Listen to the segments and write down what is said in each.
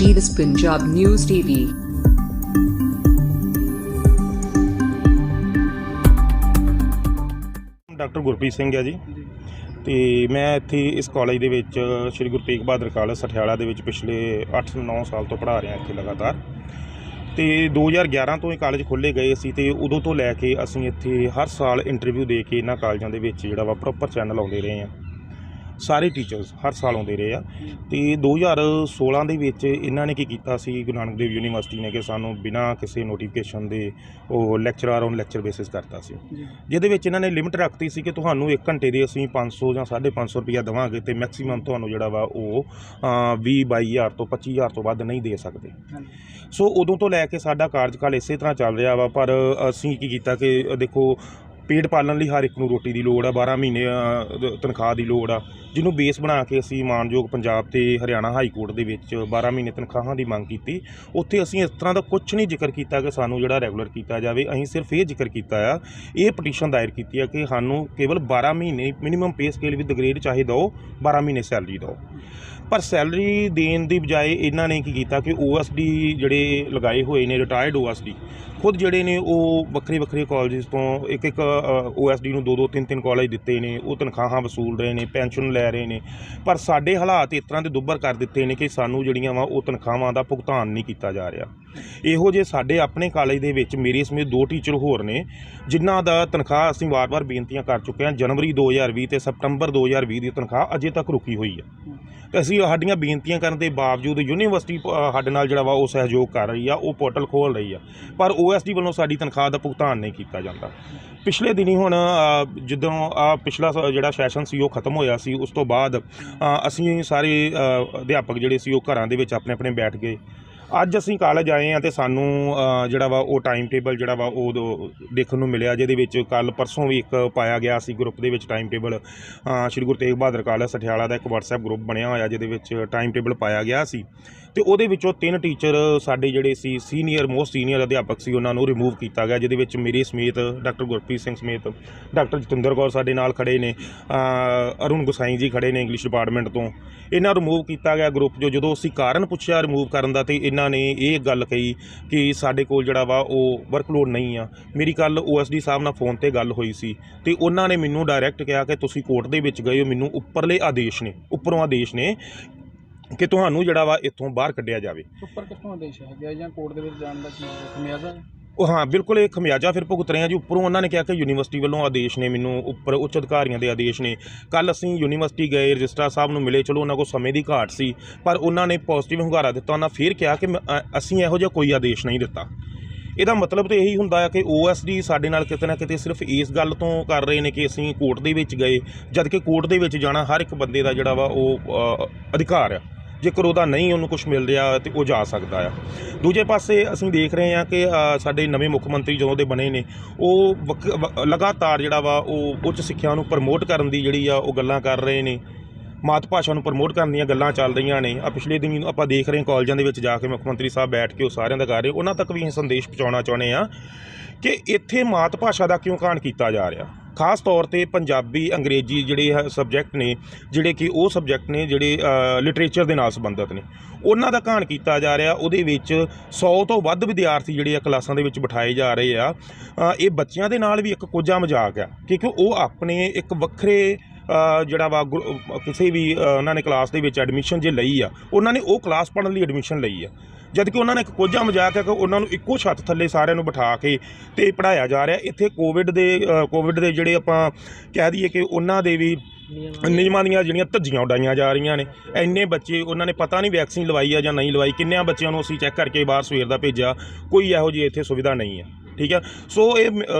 Jeeves Punjab News TV। Doctor Gurpreet Singh है जी। तो मैं इत्थे इस कॉलेज दे विच श्री गुरु तेग बहादुर कॉलेज सठियाला दे विच पिछले 8-9 साल तो पढ़ा रहा इत्थे लगातार। तो 2011 तो ये कॉलेज खोले गए सी ते उदों तो लैके असीं इत्थे हर साल इंटरव्यू दे के इन्हां कॉलेजां दे विच जिहड़ा वा प्रॉपर चैनल आउंदे रहे हैं। सारे टीचर्स हर साल आउंदे रहे आ। तो 2016 दे विच इन्हां ने की कीता सी, गुरु नानक देव यूनीवर्सिटी ने, कि सानूं बिना किसी नोटिफिकेशन दे वो लेक्चरार ऑन लेक्चर बेसिस करता सी, जिहदे विच इन्हां ने लिमिट रखती सी कि तुहानूं 1 घंटे दे असीं 500 ਜਾਂ 550 रुपया देवांगे ते मैक्सीमम तुहानूं जिहड़ा वा वो 20-22 हज़ार तो 25 हज़ार तो वध नहीं दे सकते। सो उदों तो लैके साडा कार्यकाल इसे तरह चल रहा वा। पर असीं की कीता कि देखो पेट पालन ਲਈ हर एक ਨੂੰ ਰੋਟੀ ਦੀ ਲੋੜ ਆ, 12 ਮਹੀਨੇ ਤਨਖਾਹ ਦੀ ਲੋੜ ਆ, ਜਿਹਨੂੰ ਬੇਸ ਬਣਾ ਕੇ ਅਸੀਂ ਮਾਨਯੋਗ ਪੰਜਾਬ ਤੇ ਹਰਿਆਣਾ ਹਾਈ ਕੋਰਟ ਦੇ ਵਿੱਚ 12 ਮਹੀਨੇ ਤਨਖਾਹਾਂ ਦੀ ਮੰਗ ਕੀਤੀ। ਉੱਥੇ ਅਸੀਂ ਇਸ ਤਰ੍ਹਾਂ ਦਾ ਕੁਝ ਨਹੀਂ ਜ਼ਿਕਰ ਕੀਤਾ ਕਿ ਸਾਨੂੰ ਜਿਹੜਾ ਰੈਗੂਲਰ ਕੀਤਾ ਜਾਵੇ। ਅਸੀਂ ਸਿਰਫ ਇਹ ਜ਼ਿਕਰ ਕੀਤਾ ਆ, ਇਹ ਪਟੀਸ਼ਨ ਦਾਇਰ ਕੀਤੀ ਆ ਕਿ ਸਾਨੂੰ ਕੇਵਲ 12 ਮਹੀਨੇ minimum pay scale with grade ਚਾਹੇ ਦਿਓ, 12 ਮਹੀਨੇ ਸੈਲਰੀ ਦਿਓ। पर सैलरी देने की बजाय इन्होंने की किया कि OSD जोड़े लगाए हुए ने, रिटायर्ड OSD खुद जोड़े ने वो वक्रे वक्रे कॉलेज तो एक OSD नूं 2-2 3-3 कॉलेज दिते ने, वो तनखाहां वसूल रहे हैं, पेंशन लै रहे हैं। पर साडे हालात इस तरह के दुब्बर कर दिते हैं कि सानूं जिहड़ियां वा वो तनखाहां दा भुगतान नहीं किया जा रहा। इहो जे साडे अपने कॉलेज दे विच मेरे समेत 2 टीचर होर ने जिन्हां दा तनखाह असीं वार-वार बेनतियां कर चुके हैं। जनवरी 2020 ते सतंबर 2020 की तनखाह अजे तक रुकी हुई है। तो असीं साडीआं बेनतियां करन दे बावजूद यूनीवर्सिटी साडे नाल जिहड़ा वा वो सहयोग कर रही है, वो पोर्टल खोल रही है, पर OSD ਵੱਲੋਂ साडी तनखाह का भुगतान नहीं किया जाता। पिछले दिनी हुण जदों पिछला जिहड़ा सैशन सी वो खत्म होया सी, उस तो बाद असीं सारे अध्यापक जिहड़े सी वो घरां दे विच अपने अपने बैठ गए। अज असीं कॉलेज आए हैं तो सानूं जिहड़ा वा वो टाइम टेबल जिहड़ा वा वो देखण नूं मिलिया, जिहदे विच कल परसों भी एक पाया गया सी ग्रुप दे विच टाइम टेबल। श्री गुरु तेग बहादुर कॉलेज सठियाला का एक WhatsApp ग्रुप बनिया होया, जिहदे विच टाइम टेबल पाया गया सी। तो उहदे विचों 3 टीचर साडे जिहड़े सी सीनियर मोस्ट सीनियर अध्यापक सी उन्हां नूं रिमूव किया गया, जिहदे विच मेरे समेत डॉक्टर गुरप्रीत सिंह समेत डॉक्टर जतिंदर कौर साडे नाल खड़े ने, अरुण गोसाई जी खड़े ने इंग्लिश डिपार्टमेंट तो। इन्हां रिमूव किया गया ग्रुप जो जदों असीं कारण पुछया रिमूव करन दा, ते इन्हां ने ये गल कही कि साडे कोल जिहड़ा वा वो वर्कलोड नहीं आ। मेरी कल OSD साहब नाल फोन ते गल होई सी ते उन्हां ने मैनूं डायरैक्ट कहा कि तुसीं कोर्ट दे विच गए हो, मैनूं उपरले आदेश ने, उपरों आदेश ने कि तुहानूं जिहड़ा वा इत्थों बाहर कढिया जावे। ਉੱਪਰ ਕਿੱਥੋਂ ਆਦੇਸ਼ ਹੈ ਜਾਂ ਕੋਰਟ ਦੇ ਵਿੱਚ ਜਾਣ ਦਾ ਖਮਿਆਜ਼ਾ? हाँ बिल्कुल, ये खमियाजा फिर भुगत रहे हैं जी। उपरों उन्होंने कहा कि यूनीवर्सिटी वालों आदेश ने, मैनूं उपर उच्च अधिकारियों के आदेश ने। कल असीं यूनीवर्सिटी गए, रजिस्ट्रार साहब नूं मिले, चलो उन्होंने को समय की घाट सी, पर उन्होंने पॉजिटिव hungaरा दिता। उन्होंने फिर कहा कि असीं इहो जिहा कोई आदेश नहीं दिता। ਇਹਦਾ ਮਤਲਬ ਤਾਂ ਇਹੀ ਹੁੰਦਾ ਹੈ ਕਿ OSD ਸਾਡੇ ਨਾਲ ਕਿਤੇ ਨਾ ਕਿਤੇ ਸਿਰਫ ਇਸ ਗੱਲ ਤੋਂ ਕਰ ਰਹੇ ਨੇ ਕਿ ਅਸੀਂ ਕੋਰਟ ਦੇ ਵਿੱਚ ਗਏ, ਜਦ ਕਿ ਕੋਰਟ ਦੇ ਵਿੱਚ ਜਾਣਾ ਹਰ ਇੱਕ ਬੰਦੇ ਦਾ ਜਿਹੜਾ ਵਾ ਉਹ ਅਧਿਕਾਰ ਆ। ਜੇਕਰ ਉਹਦਾ ਨਹੀਂ ਉਹਨੂੰ ਕੁਛ ਮਿਲ ਰਿਹਾ ਤਾਂ ਉਹ ਜਾ ਸਕਦਾ ਆ। ਦੂਜੇ ਪਾਸੇ ਅਸੀਂ ਦੇਖ ਰਹੇ ਹਾਂ ਕਿ ਸਾਡੇ ਨਵੇਂ ਮੁੱਖ ਮੰਤਰੀ ਜਦੋਂ ਦੇ ਬਣੇ ਨੇ, ਉਹ ਲਗਾਤਾਰ ਜਿਹੜਾ ਵਾ ਉਹ ਉੱਚ ਸਿੱਖਿਆ ਨੂੰ ਪ੍ਰਮੋਟ ਕਰਨ ਦੀ ਜਿਹੜੀ ਆ ਉਹ ਗੱਲਾਂ ਕਰ ਰਹੇ ਨੇ, ਮਾਤ ਭਾਸ਼ਾ ਨੂੰ ਪ੍ਰਮੋਟ ਕਰਨ ਦੀਆਂ ਗੱਲਾਂ ਚੱਲ ਰਹੀਆਂ ਨੇ। ਪਿਛਲੇ ਦਿਨ ਆਪਾਂ ਦੇਖ ਰਹੇ ਕਾਲਜਾਂ ਦੇ ਵਿੱਚ ਜਾ ਕੇ ਮੁੱਖ ਮੰਤਰੀ ਸਾਹਿਬ ਬੈਠ ਕੇ ਉਹ ਸਾਰਿਆਂ ਦਾ ਕਰ ਰਹੇ, ਉਹਨਾਂ ਤੱਕ ਵੀ ਇਹ ਸੰਦੇਸ਼ ਪਹੁੰਚਾਉਣਾ ਚਾਹੁੰਦੇ ਆ ਕਿ ਇੱਥੇ ਮਾਤ ਭਾਸ਼ਾ ਦਾ ਕਿਉਂ ਘਾਣ ਕੀਤਾ ਜਾ ਰਿਹਾ। ਖਾਸ ਤੌਰ 'ਤੇ ਪੰਜਾਬੀ ਅੰਗਰੇਜ਼ੀ ਜਿਹੜੇ ਸਬਜੈਕਟ ਨੇ, ਜਿਹੜੇ ਕਿ ਉਹ ਸਬਜੈਕਟ ਨੇ ਜਿਹੜੇ ਲਿਟਰੇਚਰ ਦੇ ਨਾਲ ਸੰਬੰਧਿਤ ਨੇ, ਉਹਨਾਂ ਦਾ ਘਾਣ ਕੀਤਾ ਜਾ ਰਿਹਾ। ਉਹਦੇ ਵਿੱਚ 100 ਤੋਂ ਵੱਧ ਵਿਦਿਆਰਥੀ ਜਿਹੜੇ ਆ ਕਲਾਸਾਂ ਦੇ ਵਿੱਚ ਬਿਠਾਏ ਜਾ ਰਹੇ ਆ। ਇਹ ਬੱਚਿਆਂ ਦੇ ਨਾਲ ਵੀ ਇੱਕ ਕੋਝਾ ਮਜ਼ਾਕ ਆ, ਕਿਉਂਕਿ ਉਹ ਆਪਣੇ ਇੱਕ ਵੱਖਰੇ ਜਿਹੜਾ ਵਾ ਕਿਸੇ ਵੀ ਉਹਨਾਂ ਨੇ ਕਲਾਸ ਦੇ ਵਿੱਚ ਐਡਮਿਸ਼ਨ ਜੇ ਲਈ ਆ, ਉਹਨਾਂ ਨੇ ਉਹ ਕਲਾਸ ਪੜ੍ਹਨ ਲਈ ਐਡਮਿਸ਼ਨ ਲਈ ਆ, ਜਦ ਕਿ ਉਹਨਾਂ ਨੇ ਇੱਕ ਕੋਝਾ ਮਜ਼ਾਕ ਹੈ ਕਿ ਉਹਨਾਂ ਨੂੰ ਇੱਕੋ ਛੱਤ ਥੱਲੇ ਸਾਰਿਆਂ ਨੂੰ ਬਿਠਾ ਕੇ ਅਤੇ ਪੜ੍ਹਾਇਆ ਜਾ ਰਿਹਾ। ਇੱਥੇ ਕੋਵਿਡ ਦੇ ਜਿਹੜੇ ਆਪਾਂ ਕਹਿ ਦਈਏ ਕਿ ਉਹਨਾਂ ਦੇ ਵੀ ਨਿਯਮਾਂ ਦੀਆਂ ਜਿਹੜੀਆਂ ਧੱਜੀਆਂ ਉਡਾਈਆਂ ਜਾ ਰਹੀਆਂ ਨੇ। ਇੰਨੇ ਬੱਚੇ ਉਹਨਾਂ ਨੇ ਪਤਾ ਨਹੀਂ ਵੈਕਸੀਨ ਲਵਾਈ ਆ ਜਾਂ ਨਹੀਂ ਲਵਾਈ, ਕਿੰਨਿਆਂ ਬੱਚਿਆਂ ਨੂੰ ਅਸੀਂ ਚੈੱਕ ਕਰਕੇ ਬਾਹਰ ਸਵੇਰ ਦਾ ਭੇਜਿਆ, ਕੋਈ ਇਹੋ ਜਿਹੀ ਇੱਥੇ ਸੁਵਿਧਾ ਨਹੀਂ ਹੈ। ਠੀਕ ਹੈ, ਸੋ ਇਹ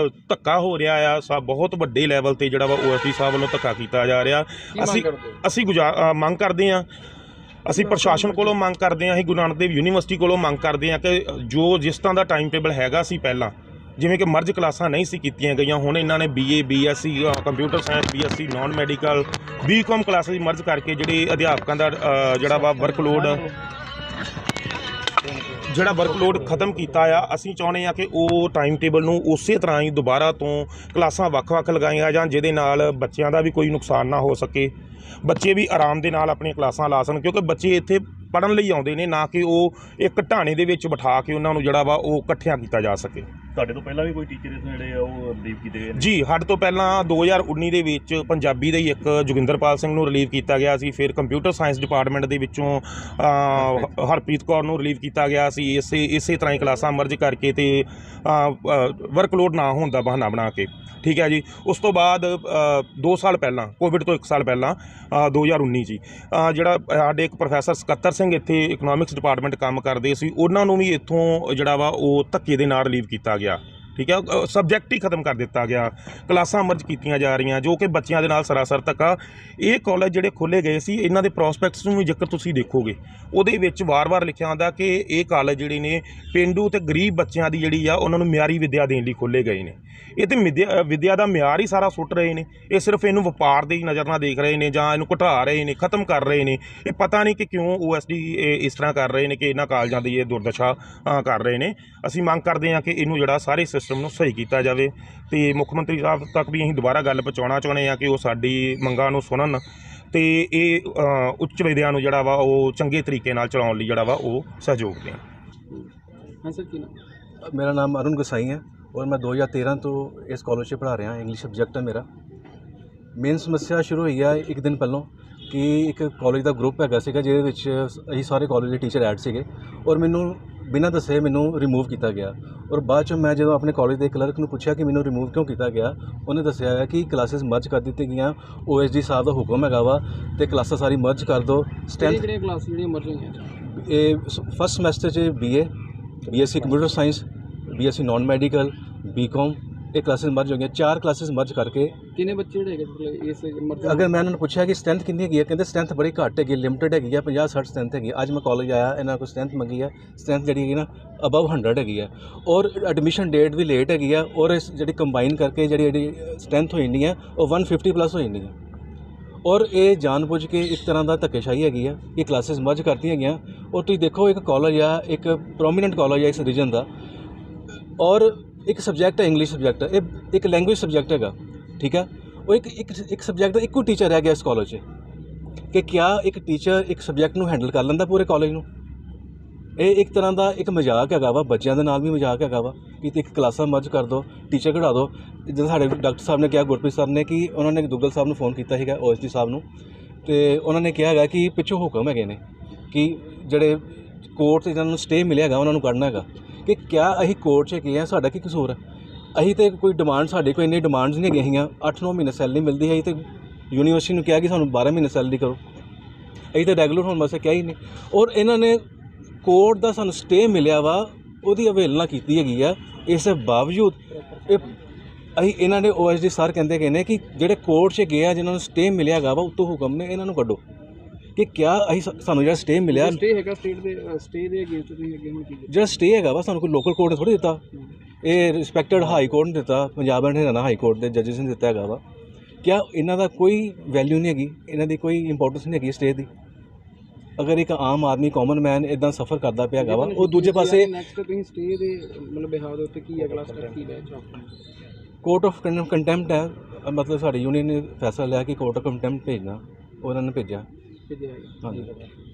ਧੱਕਾ ਹੋ ਰਿਹਾ ਆ, ਬਹੁਤ ਵੱਡੇ ਲੈਵਲ 'ਤੇ ਜਿਹੜਾ ਵਾ OSD ਸਾਹਿਬ ਵੱਲੋਂ ਧੱਕਾ ਕੀਤਾ ਜਾ ਰਿਹਾ। ਅਸੀਂ ਮੰਗ ਕਰਦੇ ਹਾਂ, ਅਸੀਂ ਪ੍ਰਸ਼ਾਸਨ ਕੋਲੋਂ ਮੰਗ ਕਰਦੇ ਹਾਂ, ਅਸੀਂ ਗੁਰੂ ਨਾਨਕ ਦੇਵ ਯੂਨੀਵਰਸਿਟੀ ਕੋਲੋਂ ਮੰਗ ਕਰਦੇ ਹਾਂ ਕਿ ਜਿਸ ਤਰ੍ਹਾਂ ਦਾ ਟਾਈਮ ਟੇਬਲ ਹੈਗਾ ਸੀ ਪਹਿਲਾਂ, ਜਿਵੇਂ ਕਿ ਮਰਜ ਕਲਾਸਾਂ ਨਹੀਂ ਸੀ ਕੀਤੀਆਂ ਗਈਆਂ, ਹੁਣ ਇਹਨਾਂ ਨੇ BA BSc computer science, BSc non medical, BCom ਕਲਾਸਾਂ ਮਰਜ ਕਰਕੇ ਜਿਹੜੇ ਅਧਿਆਪਕਾਂ ਦਾ ਜਿਹੜਾ ਵਾ ਵਰਕਲੋਡ ਖਤਮ ਕੀਤਾ ਆ। ਅਸੀਂ ਚਾਹੁੰਦੇ ਹਾਂ ਕਿ ਉਹ ਟਾਈਮ ਟੇਬਲ ਨੂੰ ਉਸੇ ਤਰ੍ਹਾਂ ਹੀ ਦੁਬਾਰਾ ਤੋਂ ਕਲਾਸਾਂ ਵੱਖ-ਵੱਖ ਲਗਾਈਆਂ ਜਾਣ, ਜਿਹਦੇ ਨਾਲ ਬੱਚਿਆਂ ਦਾ ਵੀ ਕੋਈ ਨੁਕਸਾਨ ਨਾ ਹੋ ਸਕੇ, ਬੱਚੇ ਵੀ ਆਰਾਮ ਦੇ ਨਾਲ ਆਪਣੀਆਂ ਕਲਾਸਾਂ ਲਾ ਸਕਣ, ਕਿਉਂਕਿ ਬੱਚੇ ਇੱਥੇ ਪੜ੍ਹਨ ਲਈ ਆਉਂਦੇ ਨੇ, ਨਾ ਕਿ ਉਹ ਇੱਕ ਢਾਣੇ ਦੇ ਵਿੱਚ ਬਿਠਾ ਕੇ ਉਹਨਾਂ ਨੂੰ ਜਿਹੜਾ ਵਾ ਉਹ ਇਕੱਠਿਆਂ ਕੀਤਾ ਜਾ ਸਕੇ। ਤੁਹਾਡੇ ਤੋਂ ਪਹਿਲਾਂ ਵੀ ਕੋਈ ਟੀਚਰ ਇੱਥੇ ਜਿਹੜੇ ਆ ਉਹ ਰਿਲੀਵ ਕੀਤੇ ਗਏ ਨੇ? ਜੀ, ਸਾਡੇ ਤੋਂ ਪਹਿਲਾਂ 2019 ਦੇ ਵਿੱਚ ਪੰਜਾਬੀ ਦੇ ਹੀ ਇੱਕ ਜੋਗਿੰਦਰਪਾਲ ਸਿੰਘ ਨੂੰ ਰਿਲੀਵ ਕੀਤਾ ਗਿਆ ਸੀ। ਫਿਰ ਕੰਪਿਊਟਰ ਸਾਇੰਸ ਡਿਪਾਰਟਮੈਂਟ ਦੇ ਵਿੱਚੋਂ ਹਰਪ੍ਰੀਤ ਕੌਰ ਨੂੰ ਰਿਲੀਵ ਕੀਤਾ ਗਿਆ ਸੀ। ਇਸੇ ਤਰ੍ਹਾਂ ਹੀ ਕਲਾਸਾਂ ਮਰਜ ਕਰਕੇ ਤੇ ਵਰਕਲੋਡ ਨਾ ਹੋਣ ਦਾ ਬਹਾਨਾ ਬਣਾ ਕੇ, ਠੀਕ ਹੈ ਜੀ। ਉਸ ਤੋਂ ਬਾਅਦ 2 ਸਾਲ ਪਹਿਲਾਂ, ਕੋਵਿਡ ਤੋਂ 1 ਸਾਲ ਪਹਿਲਾਂ 2019 ਜੀ, ਜਿਹੜਾ ਸਾਡੇ ਇੱਕ ਪ੍ਰੋਫੈਸਰ ਸਕੱਤਰ ਸਿੰਘ ਇੱਥੇ ਇਕਨੋਮਿਕਸ ਡਿਪਾਰਟਮੈਂਟ ਕੰਮ ਕਰਦੇ ਸੀ, ਉਹਨਾਂ ਨੂੰ ਵੀ ਇੱਥੋਂ ਜਿਹੜਾ ਵਾ ਉਹ ਧੱਕੇ ਦੇ ਨਾਲ ਰਿਲੀਵ ਕੀਤਾ ਗਿਆ, ਠੀਕ ਹੈ। ਸਬਜੈਕਟ ਹੀ ਖਤਮ ਕਰ ਦਿੱਤਾ ਗਿਆ, ਕਲਾਸਾਂ ਮਰਜ ਕੀਤੀਆਂ ਜਾ ਰਹੀਆਂ, ਜੋ ਕਿ ਬੱਚਿਆਂ ਦੇ ਨਾਲ ਸਰਾਸਰ ਧੱਕਾ। ਇਹ ਕਾਲਜ ਜਿਹੜੇ ਖੋਲ੍ਹੇ ਗਏ ਸੀ, ਇਹਨਾਂ ਦੇ ਪ੍ਰੋਸਪੈਕਟਸ ਨੂੰ ਵੀ ਜੇਕਰ ਤੁਸੀਂ ਦੇਖੋਗੇ, ਉਹਦੇ ਵਿੱਚ ਵਾਰ-ਵਾਰ ਲਿਖਿਆ ਹੁੰਦਾ ਕਿ ਇਹ ਕਾਲਜ ਜਿਹੜੇ ਨੇ ਪੇਂਡੂ ਅਤੇ ਗਰੀਬ ਬੱਚਿਆਂ ਦੀ ਜਿਹੜੀ ਆ ਉਹਨਾਂ ਨੂੰ ਮਿਆਰੀ ਵਿੱਦਿਆ ਦੇਣ ਲਈ ਖੋਲ੍ਹੇ ਗਏ ਨੇ। ਇਹ ਤਾਂ ਵਿੱਦਿਆ ਦਾ ਮਿਆਰ ਹੀ ਸਾਰਾ ਸੁੱਟ ਰਹੇ ਨੇ। ਇਹ ਸਿਰਫ ਇਹਨੂੰ ਵਪਾਰ ਦੀ ਨਜ਼ਰ ਨਾਲ ਦੇਖ ਰਹੇ ਨੇ, ਜਾਂ ਇਹਨੂੰ ਘਟਾ ਰਹੇ ਨੇ, ਖਤਮ ਕਰ ਰਹੇ ਨੇ। ਇਹ ਪਤਾ ਨਹੀਂ ਕਿ ਕਿਉਂ OSD ਇਸ ਤਰ੍ਹਾਂ ਕਰ ਰਹੇ ਨੇ ਕਿ ਇਹਨਾਂ ਕਾਲਜਾਂ ਦੀ ਇਹ ਦੁਰਦਸ਼ਾ ਕਰ ਰਹੇ ਨੇ। ਅਸੀਂ ਮੰਗ ਕਰਦੇ ਹਾਂ ਕਿ ਇਹਨੂੰ ਜਿਹੜਾ ਸਾਰੇ ਸਿਸਟਮ ਨੂੰ ਸਹੀ ਕੀਤਾ ਜਾਵੇ, ਅਤੇ ਮੁੱਖ ਮੰਤਰੀ ਸਾਹਿਬ ਤੱਕ ਵੀ ਅਸੀਂ ਦੁਬਾਰਾ ਗੱਲ ਪਹੁੰਚਾਉਣਾ ਚਾਹੁੰਦੇ ਹਾਂ ਕਿ ਉਹ ਸਾਡੀ ਮੰਗਾਂ ਨੂੰ ਸੁਣਨ ਅਤੇ ਇਹ ਉੱਚ ਵਿੱਦਿਆ ਨੂੰ ਜਿਹੜਾ ਵਾ ਉਹ ਚੰਗੇ ਤਰੀਕੇ ਨਾਲ ਚਲਾਉਣ ਲਈ ਜਿਹੜਾ ਵਾ ਉਹ ਸਹਿਯੋਗ ਦੇਣ। ਹਾਂ ਸਰ, ਕੀ ਨਾਮ? मेरा नाम अरुण गोसाई है और मैं 2013 तो इस कॉलेज 'ਚ पढ़ा रहा। इंग्लिश सब्जैक्ट है मेरा। मेन समस्या शुरू हुई है एक दिन पहलों कि एक कॉलेज का ग्रुप हैगा सीगा ਜਿਹਦੇ ਵਿੱਚ ਅਸੀਂ ਸਾਰੇ ਕਾਲਜ ਦੇ ਟੀਚਰ ਐਡ ਸੀਗੇ, ਔਰ ਮੈਨੂੰ ਬਿਨਾਂ ਦੱਸੇ ਮੈਨੂੰ ਰਿਮੂਵ ਕੀਤਾ ਗਿਆ। ਔਰ ਬਾਅਦ 'ਚ ਮੈਂ ਜਦੋਂ ਆਪਣੇ ਕਾਲਜ ਦੇ ਕਲਰਕ ਨੂੰ ਪੁੱਛਿਆ ਕਿ ਮੈਨੂੰ ਰਿਮੂਵ ਕਿਉਂ ਕੀਤਾ ਗਿਆ, ਉਹਨੇ ਦੱਸਿਆ ਹੈ ਕਿ ਕਲਾਸਿਸ ਮਰਜ ਕਰ ਦਿੱਤੀ ਗਈਆਂ, OSD ਸਾਹਿਬ ਦਾ ਹੁਕਮ ਹੈਗਾ ਵਾ ਅਤੇ ਕਲਾਸਾਂ ਸਾਰੀ ਮਰਜ ਕਰ ਦਿਓ। ਕਿਹੜੀਆਂ ਕਲਾਸ ਜਿਹੜੀਆਂ ਮਰਜ ਹੋਈਆਂ? ਇਹ ਫਸਟ ਸਮੈਸਟਰ 'ਚ BA, BSc computer science, BSc non medical, BCom, ਇਹ ਕਲਾਸਿਸ ਮਰਜ ਹੋ ਗਈਆਂ। 4 ਕਲਾਸਿਸ ਮਰਜ ਕਰਕੇ। ਕਿੰਨੇ ਬੱਚੇ ਜਿਹੜੇ ਹੈਗੇ ਇਸ ਮਰਜ? ਅਗਰ ਮੈਂ ਉਹਨਾਂ ਨੂੰ ਪੁੱਛਿਆ ਕਿ ਸਟਰੈਂਥ ਕਿੰਨੀ ਹੈਗੀ ਹੈ, ਕਹਿੰਦੇ ਸਟਰੈਂਥ ਬੜੀ ਘੱਟ ਹੈਗੀ, ਲਿਮਟਿਡ ਹੈਗੀ ਹੈ, 50-60 ਸਟਰੈਂਥ ਹੈਗੀ। ਅੱਜ ਮੈਂ ਕਾਲਜ ਆਇਆ, ਇਹਨਾਂ ਕੋਲ ਸਟਰੈਂਥ ਮੰਗੀ ਹੈ, ਸਟਰੈਂਥ ਜਿਹੜੀ ਹੈਗੀ ਨਾ ਅਬਵ 100 ਹੈਗੀ ਹੈ, ਔਰ ਐਡਮਿਸ਼ਨ ਡੇਟ ਵੀ ਲੇਟ ਹੈਗੀ ਹੈ, ਔਰ ਇਸ ਜਿਹੜੀ ਕੰਬਾਈਨ ਕਰਕੇ ਜਿਹੜੀ ਸਟਰੈਂਥ ਹੋ ਜਾਂਦੀ ਹੈ ਉਹ 150 ਪਲੱਸ ਹੋ ਜਾਂਦੀ ਹੈ। ਔਰ ਇਹ ਜਾਣਬੁੱਝ ਕੇ ਇੱਕ ਤਰ੍ਹਾਂ ਦਾ ਧੱਕੇਸ਼ਾਹੀ ਹੈਗੀ ਆ ਕਿ ਕਲਾਸਿਸ ਮਰਜ ਕਰਤੀਆਂ ਹੈਗੀਆਂ। ਔਰ ਤੁਸੀਂ ਦੇਖੋ ਇੱਕ ਕਾਲਜ ਆ, ਇੱਕ ਪ੍ਰੋਮੀਨੈਂਟ ਕਾਲਜ ਆ ਇਸ ਰੀਜਨ ਦਾ, ਔਰ ਇੱਕ ਸਬਜੈਕਟ ਹੈ ਇੰਗਲਿਸ਼ ਸਬਜੈਕਟ, ਇਹ ਇੱਕ ਲੈਂਗੁਏਜ ਸਬਜੈਕਟ ਹੈਗਾ, ਠੀਕ ਹੈ। ਉਹ ਇੱਕ ਸਬਜੈਕਟ ਦਾ ਇੱਕੋ ਟੀਚਰ ਰਹਿ ਗਿਆ ਇਸ ਕਾਲਜ 'ਚ ਕਿ ਕਿਆ ਇੱਕ ਟੀਚਰ ਇੱਕ ਸਬਜੈਕਟ ਨੂੰ ਹੈਂਡਲ ਕਰ ਲੈਂਦਾ ਪੂਰੇ ਕਾਲਜ ਨੂੰ। ਇਹ ਇੱਕ ਤਰ੍ਹਾਂ ਦਾ ਇੱਕ ਮਜ਼ਾਕ ਹੈਗਾ ਵਾ, ਬੱਚਿਆਂ ਦੇ ਨਾਲ ਵੀ ਮਜ਼ਾਕ ਹੈਗਾ ਵਾ ਕਿ ਇੱਕ ਕਲਾਸਾਂ ਮਰਜ ਕਰ ਦਿਓ, ਟੀਚਰ ਘਟਾ ਦਿਓ। ਜਦੋਂ ਸਾਡੇ ਡਾਕਟਰ ਸਾਹਿਬ ਨੇ ਕਿਹਾ, ਗੁਰਪ੍ਰੀਤ ਸਰ ਨੇ, ਕਿ ਉਹਨਾਂ ਨੇ ਦੁੱਗਲ ਸਾਹਿਬ ਨੂੰ ਫੋਨ ਕੀਤਾ ਸੀਗਾ, OSD ਸਾਹਿਬ ਨੂੰ, ਅਤੇ ਉਹਨਾਂ ਨੇ ਕਿਹਾ ਹੈਗਾ ਕਿ ਪਿੱਛੋਂ ਹੁਕਮ ਹੈਗੇ ਨੇ ਕਿ ਜਿਹੜੇ ਕੋਰਟ 'ਤੇ ਜਿਹਨਾਂ ਨੂੰ ਸਟੇ ਮਿਲਿਆ ਹੈਗਾ ਉਹਨਾਂ ਨੂੰ ਕੱਢਣਾ ਹੈਗਾ। ਕਿ ਕਿਆ ਅਸੀਂ ਕੋਰਟ 'ਚ ਗਏ ਹਾਂ, ਸਾਡਾ ਕੀ ਕਸੂਰ ਹੈ? ਅਸੀਂ ਤਾਂ ਕੋਈ ਡਿਮਾਂਡ, ਸਾਡੇ ਕੋਈ ਇੰਨੀ ਡਿਮਾਂਡਸ ਨਹੀਂ ਹੈਗੀਆਂ ਸੀਗੀਆਂ। 8-9 ਮਹੀਨੇ ਸੈਲਰੀ ਮਿਲਦੀ ਹੈ, ਅਸੀਂ ਤਾਂ ਯੂਨੀਵਰਸਿਟੀ ਨੂੰ ਕਿਹਾ ਕਿ ਸਾਨੂੰ 12 ਮਹੀਨੇ ਸੈਲਰੀ ਕਰੋ, ਅਸੀਂ ਤਾਂ ਰੈਗੂਲਰ ਹੋਣ ਵਾਸਤੇ ਕਿਹਾ ਹੀ ਨਹੀਂ। ਔਰ ਇਹਨਾਂ ਨੇ ਕੋਰਟ ਦਾ ਸਾਨੂੰ ਸਟੇ ਮਿਲਿਆ ਵਾ, ਉਹਦੀ ਅਵੇਲਨਾ ਕੀਤੀ ਹੈਗੀ ਆ। ਇਸ ਬਾਵਜੂਦ ਅਸੀਂ ਇਹਨਾਂ ਨੇ OSD ਸਰ ਕਹਿੰਦੇ ਗਏ ਨੇ ਕਿ ਜਿਹੜੇ ਕੋਰਟ 'ਚ ਗਏ ਆ, ਜਿਨ੍ਹਾਂ ਨੂੰ ਸਟੇ ਮਿਲਿਆ ਹੈਗਾ ਵਾ ਉੱਤੋਂ ਹੁਕਮ ਨੇ, ਇਹਨਾਂ ਨੂੰ ਕੱਢੋ। ਕਿ ਕਿਆ ਅਸੀਂ ਸਾਨੂੰ ਜਿਹੜਾ ਸਟੇ ਮਿਲਿਆ, ਸਟੇ ਹੈਗਾ ਸਟੇਟ ਦੇ ਸਟੇ ਦੇ ਅਗੇਂਸਟ ਤੁਸੀਂ ਅੱਗੇ ਹੁਣ ਕੀ ਜਿਹੜਾ ਸਟੇ ਹੈਗਾ ਵਾ ਸਾਨੂੰ ਕੋਈ ਲੋਕਲ ਕੋਰਟ ਨੇ ਥੋੜ੍ਹੀ ਦਿੱਤਾ, ਇਹ ਰਿਸਪੈਕਟਡ ਹਾਈ ਕੋਰਟ ਨੇ ਦਿੱਤਾ, Punjab and Haryana high court ਦੇ ਜੱਜਿਸ ਨੇ ਦਿੱਤਾ ਹੈਗਾ ਵਾ। ਕਿਆ ਇਹਨਾਂ ਦਾ ਕੋਈ ਵੈਲਿਊ ਨਹੀਂ ਹੈਗੀ, ਇਹਨਾਂ ਦੀ ਕੋਈ ਇੰਪੋਰਟੈਂਸ ਨਹੀਂ ਹੈਗੀ ਸਟੇ ਦੀ? ਅਗਰ ਇੱਕ ਆਮ ਆਦਮੀ ਕਾਮਨ ਮੈਨ ਇੱਦਾਂ ਸਫਰ ਕਰਦਾ ਪਿਆ ਹੈਗਾ ਵਾ, ਉਹ ਦੂਜੇ ਪਾਸੇ ਨੈਕਸਟ ਤੁਸੀਂ ਸਟੇ ਦੇ ਮਤਲਬ ਬਿਹਾਰ ਦੇ ਉੱਤੇ ਕੀ ਅਗਲਾ ਸਟੈਪ ਕੀ ਲੈ ਕੋਰਟ ਆਫ ਕੰਟੈਂਪਟ ਹੈ, ਮਤਲਬ ਸਾਡੀ ਯੂਨੀਅਨ ਨੇ ਫੈਸਲਾ ਲਿਆ ਕਿ ਕੋਰਟ ਆਫ ਕੰਟੈਂਪਟ ਭੇਜਣਾ, ਉਹਨਾਂ ਨੇ ਭੇਜਿਆ। ਹਾਂਜੀ।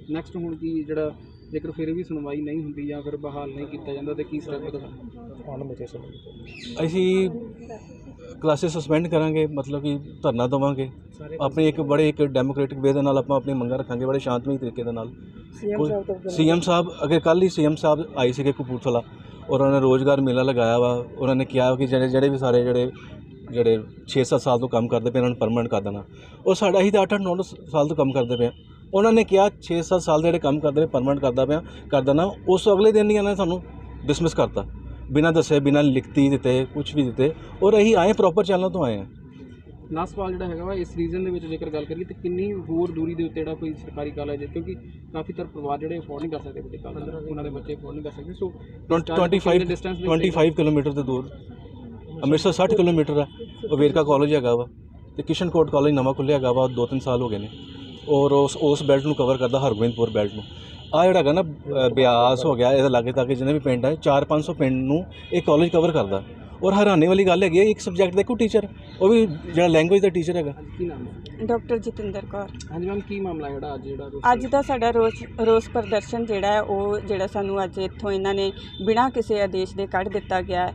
ਨੈਕਸਟ ਹੁਣ ਕੀ ਜਿਹੜਾ ਜੇਕਰ ਫਿਰ ਵੀ ਸੁਣਵਾਈ ਨਹੀਂ ਹੁੰਦੀ ਜਾਂ ਫਿਰ ਬਹਾਲ ਨਹੀਂ ਕੀਤਾ ਜਾਂਦਾ ਤਾਂ ਕੀ ਸਟੈਪ ਅਸੀਂ ਕਲਾਸਿਸ ਸਸਪੈਂਡ ਕਰਾਂਗੇ, ਮਤਲਬ ਕਿ ਧਰਨਾ ਦੇਵਾਂਗੇ ਆਪਣੀ ਇੱਕ ਡੈਮੋਕ੍ਰੈਟਿਕ ਵੇ ਦੇ ਨਾਲ, ਆਪਾਂ ਆਪਣੀ ਮੰਗਾਂ ਰੱਖਾਂਗੇ ਬੜੇ ਸ਼ਾਂਤਮਈ ਤਰੀਕੇ ਦੇ ਨਾਲ। CM ਸਾਹਿਬ ਅਗਰ ਕੱਲ੍ਹ ਹੀ CM ਸਾਹਿਬ ਆਏ ਸੀਗੇ ਕਪੂਰਥਲਾ, ਔਰ ਉਹਨਾਂ ਨੇ ਰੋਜ਼ਗਾਰ ਮੇਲਾ ਲਗਾਇਆ ਵਾ। ਉਹਨਾਂ ਨੇ ਕਿਹਾ ਕਿ ਜਿਹੜੇ ਵੀ ਸਾਰੇ ਜਿਹੜੇ 6-7 ਸਾਲ ਤੋਂ ਕੰਮ ਕਰਦੇ ਪਏ ਇਹਨਾਂ ਨੂੰ ਪਰਮਾਨੈਂਟ ਕਰ ਦੇਣਾ। ਔਰ ਸਾਡਾ ਹੀ ਤਾਂ 8-9 ਸਾਲ ਤੋਂ ਕੰਮ ਕਰਦੇ ਪਏ। ਉਹਨਾਂ ਨੇ ਕਿਹਾ 6-7 ਸਾਲ ਦੇ ਜਿਹੜੇ ਕੰਮ ਕਰਦੇ ਪਏ ਪਰਮਾਨੈਂਟ ਕਰ ਦੇਣਾ। ਉਸ ਅਗਲੇ ਦਿਨ ਹੀ ਇਹਨਾਂ ਨੇ ਸਾਨੂੰ ਡਿਸਮਿਸ ਕਰਤਾ, ਬਿਨਾਂ ਦੱਸੇ, ਬਿਨਾਂ ਲਿਖਤੀ ਦਿੱਤੇ, ਕੁਛ ਵੀ ਦਿੱਤੇ। ਔਰ ਅਸੀਂ ਆਏ ਪ੍ਰੋਪਰ ਚੈਨਲ ਤੋਂ ਆਏ ਹਾਂ। ਲਾਸਟ ਸਵਾਲ ਜਿਹੜਾ ਹੈਗਾ ਵਾ, ਇਸ ਰੀਜਨ ਦੇ ਵਿੱਚ ਜੇਕਰ ਗੱਲ ਕਰੀਏ ਤਾਂ ਕਿੰਨੀ ਹੋਰ ਦੂਰੀ ਦੇ ਉੱਤੇ ਜਿਹੜਾ ਕੋਈ ਸਰਕਾਰੀ ਕਾਲਜ ਹੈ, ਕਿਉਂਕਿ ਕਾਫੀ ਤਰ ਪਰਿਵਾਰ ਜਿਹੜੇ ਅਫੋਰਡ ਨਹੀਂ ਕਰ ਸਕਦੇ ਵੱਡੇ ਕਾਲਜ, ਉਹਨਾਂ ਦੇ ਬੱਚੇ ਅਫੋਰਡ ਨਹੀਂ ਕਰ ਸਕਦੇ। ਸੋ 25 ਕਿਲੋਮੀਟਰ ਤੋਂ ਦੂਰ ਅੰਮ੍ਰਿਤਸਰ 60 ਕਿਲੋਮੀਟਰ ਹੈ, ਉਹ ਵੇਰਕਾ ਕਾਲਜ ਹੈਗਾ ਵਾ, ਅਤੇ ਕਿਸ਼ਨਕੋਟ ਕਾਲਜ ਨਵਾਂ ਖੁੱਲ੍ਹਿਆ ਹੈਗਾ ਵਾ, 2-3 ਸਾਲ ਹੋ ਗਏ ਨੇ। ਔਰ ਉਸ ਬੈਲਟ ਨੂੰ ਕਵਰ ਕਰਦਾ, ਹਰਗੋਬਿੰਦਪੁਰ ਬੈਲਟ ਨੂੰ। ਆਹ ਜਿਹੜਾ ਹੈਗਾ ਨਾ ਬਿਆਸ ਹੋ ਗਿਆ, ਇਹਦੇ ਲਾਗੇ ਤਾਗੇ ਜਿੰਨੇ ਵੀ ਪਿੰਡ ਹੈ, 400-500 ਪਿੰਡ ਨੂੰ ਇਹ ਕਾਲਜ ਕਵਰ ਕਰਦਾ। ਔਰ ਹੈਰਾਨੀ ਵਾਲੀ ਗੱਲ ਹੈਗੀ ਹੈ ਇੱਕ ਸਬਜੈਕਟ ਦਾ ਇੱਕੋ ਟੀਚਰ, ਉਹ ਵੀ ਜਿਹੜਾ ਲੈਂਗੁਏਜ ਦਾ ਟੀਚਰ ਹੈਗਾ। ਕੀ ਨਾਮ ਹੈ? ਡਾਕਟਰ ਜਤਿੰਦਰ ਕੌਰ। ਹਾਂਜੀ ਮੈਮ, ਕੀ ਮਾਮਲਾ ਜਿਹੜਾ ਅੱਜ ਜਿਹੜਾ ਅੱਜ ਦਾ ਸਾਡਾ ਰੋਸ ਪ੍ਰਦਰਸ਼ਨ ਜਿਹੜਾ ਹੈ ਉਹ ਜਿਹੜਾ ਸਾਨੂੰ ਅੱਜ ਇੱਥੋਂ ਇਹਨਾਂ ਨੇ ਬਿਨਾਂ ਕਿਸੇ ਆਦੇਸ਼ ਦੇ ਕੱਢ ਦਿੱਤਾ ਗਿਆ ਹੈ।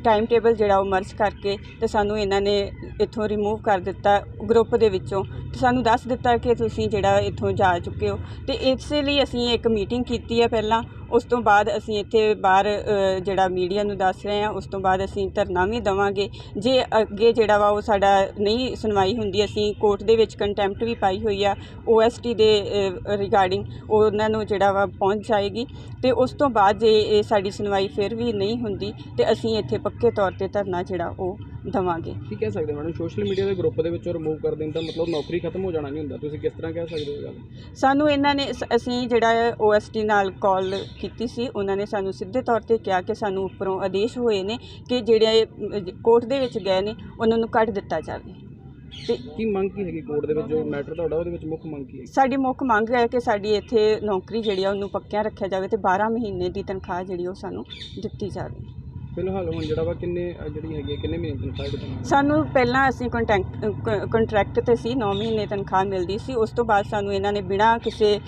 ਟਾਈਮ ਟੇਬਲ ਜਿਹੜਾ ਉਹ ਮਰਜ ਕਰਕੇ ਤੇ ਸਾਨੂੰ ਇਹਨਾਂ ਨੇ ਇੱਥੋਂ ਰਿਮੂਵ ਕਰ ਦਿੱਤਾ ਗਰੁੱਪ ਦੇ ਵਿੱਚੋਂ, ਤੇ ਸਾਨੂੰ ਦੱਸ ਦਿੱਤਾ ਕਿ ਤੁਸੀਂ ਜਿਹੜਾ ਇੱਥੋਂ ਜਾ ਚੁੱਕੇ ਹੋ। ਤੇ ਇਸੇ ਲਈ ਅਸੀਂ ਇੱਕ ਮੀਟਿੰਗ ਕੀਤੀ ਹੈ ਪਹਿਲਾਂ, ਉਸ ਤੋਂ ਬਾਅਦ ਅਸੀਂ ਇੱਥੇ ਬਾਹਰ ਜਿਹੜਾ ਮੀਡੀਆ ਨੂੰ ਦੱਸ ਰਹੇ ਹਾਂ, ਉਸ ਤੋਂ ਬਾਅਦ ਅਸੀਂ ਧਰਨਾ ਵੀ ਦੇਵਾਂਗੇ। ਜੇ ਅੱਗੇ ਜਿਹੜਾ ਵਾ ਉਹ ਸਾਡਾ ਨਹੀਂ ਸੁਣਵਾਈ ਹੁੰਦੀ, ਅਸੀਂ ਕੋਰਟ ਦੇ ਵਿੱਚ ਕੰਟੈਂਪਟ ਵੀ ਪਾਈ ਹੋਈ ਆ OST ਦੇ ਰਿਗਾਰਡਿੰਗ, ਉਹਨਾਂ ਨੂੰ ਜਿਹੜਾ ਵਾ ਪਹੁੰਚ ਜਾਏਗੀ। ਤੇ ਉਸ ਤੋਂ ਬਾਅਦ ਜੇ ਇਹ ਸਾਡੀ ਸੁਣਵਾਈ ਫਿਰ ਵੀ ਨਹੀਂ ਹੁੰਦੀ ਤੇ ਅਸੀਂ ਇੱਥੇ ਪੱਕੇ ਤੌਰ 'ਤੇ ਧਰਨਾ ਜਿਹੜਾ ਉਹ ਦੇਵਾਂਗੇ। ਕੀ ਕਹਿ ਸਕਦੇ ਮੈਡਮ, ਸੋਸ਼ਲ ਮੀਡੀਆ ਦੇ ਗਰੁੱਪ ਦੇ ਵਿੱਚੋਂ ਰਿਮੂਵ ਕਰ ਦੇਣ ਦਾ ਮਤਲਬ ਨੌਕਰੀ ਖਤਮ ਹੋ ਜਾਣਾ ਨਹੀਂ ਹੁੰਦਾ, ਤੁਸੀਂ ਕਿਸ ਤਰ੍ਹਾਂ ਕਹਿ ਸਕਦੇ ਹੋ ਗੱਲ? ਸਾਨੂੰ ਇਹਨਾਂ ਨੇ ਅਸੀਂ ਜਿਹੜਾ OST ਨਾਲ ਕਾਲ ਕੀਤੀ ਸੀ, ਉਹਨਾਂ ਨੇ ਸਾਨੂੰ ਸਿੱਧੇ ਤੌਰ 'ਤੇ ਕਿਹਾ ਕਿ ਸਾਨੂੰ ਉੱਪਰੋਂ ਆਦੇਸ਼ ਹੋਏ ਨੇ ਕਿ ਜਿਹੜੇ ਕੋਰਟ ਦੇ ਵਿੱਚ ਗਏ ਨੇ ਉਹਨਾਂ ਨੂੰ ਕੱਢ ਦਿੱਤਾ ਜਾਵੇ। ਤੇ ਕੀ ਮੰਗ ਕੀ ਹੈਗੀ ਕੋਰਟ ਦੇ ਵਿੱਚ, ਜੋ ਮੈਟਰ ਤੁਹਾਡਾ ਉਹਦੇ ਵਿੱਚ ਮੁੱਖ ਮੰਗ ਕੀ ਹੈ? ਸਾਡੀ ਮੁੱਖ ਮੰਗ ਹੈ ਕਿ ਸਾਡੀ ਇੱਥੇ ਨੌਕਰੀ ਜਿਹੜੀ ਆ ਉਹਨੂੰ ਪੱਕਿਆਂ ਰੱਖਿਆ ਜਾਵੇ ਤੇ 12 ਮਹੀਨੇ ਦੀ ਤਨਖਾਹ ਜਿਹੜੀ ਉਹ ਸਾਨੂੰ ਦਿੱਤੀ ਜਾਵੇ। ਫਿਲਹਾਲ ਹੁਣ ਜਿਹੜਾ ਵਾ ਕਿੰਨੇ ਜਿਹੜੀ ਹੈਗੀ ਕਿੰਨੇ ਮਹੀਨੇ ਤਨਖਾਹ ਦਿੱਤੀ? ਸਾਨੂੰ ਪਹਿਲਾਂ ਅਸੀਂ ਕੰਟਰੈਕਟ ਤੇ ਸੀ 9 ਮਹੀਨੇ ਤਨਖਾਹ ਮਿਲਦੀ ਸੀ, ਉਸ ਤੋਂ ਬਾਅਦ ਸਾਨੂੰ ਇਹਨਾਂ ਨੇ ਬਿਨਾਂ ਕਿਸੇ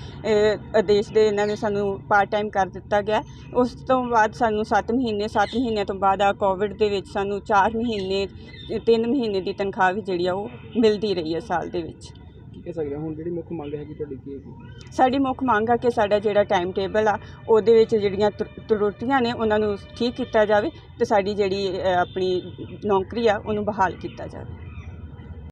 ਆਦੇਸ਼ ਦੇ ਇਹਨਾਂ ਨੇ ਸਾਨੂੰ ਪਾਰਟ ਟਾਈਮ ਕਰ ਦਿੱਤਾ ਗਿਆ। ਉਸ ਤੋਂ ਬਾਅਦ ਸਾਨੂੰ 7 ਮਹੀਨਿਆਂ ਤੋਂ ਬਾਅਦ ਆ ਕੋਵਿਡ ਦੇ ਵਿੱਚ ਸਾਨੂੰ 4 ਮਹੀਨੇ 3 ਮਹੀਨੇ ਦੀ ਤਨਖਾਹ ਵੀ ਜਿਹੜੀ ਆ ਉਹ ਮਿਲਦੀ ਰਹੀ ਹੈ ਸਾਲ ਦੇ ਵਿੱਚ। ਕੀ ਕਹਿ ਸਕਦੇ ਹੁਣ ਜਿਹੜੀ ਮੁੱਖ ਮੰਗ ਹੈਗੀ ਤੁਹਾਡੀ ਕੀ ਹੈਗੀ? ਸਾਡੀ ਮੁੱਖ ਮੰਗ ਆ ਕਿ ਸਾਡਾ ਜਿਹੜਾ ਟਾਈਮ ਟੇਬਲ ਆ ਉਹਦੇ ਵਿੱਚ ਜਿਹੜੀਆਂ ਤਰੁੱਟੀਆਂ ਨੇ ਉਹਨਾਂ ਨੂੰ ਠੀਕ ਕੀਤਾ ਜਾਵੇ ਤੇ ਸਾਡੀ ਜਿਹੜੀ ਆਪਣੀ ਨੌਕਰੀ ਆ ਉਹਨੂੰ ਬਹਾਲ ਕੀਤਾ ਜਾਵੇ।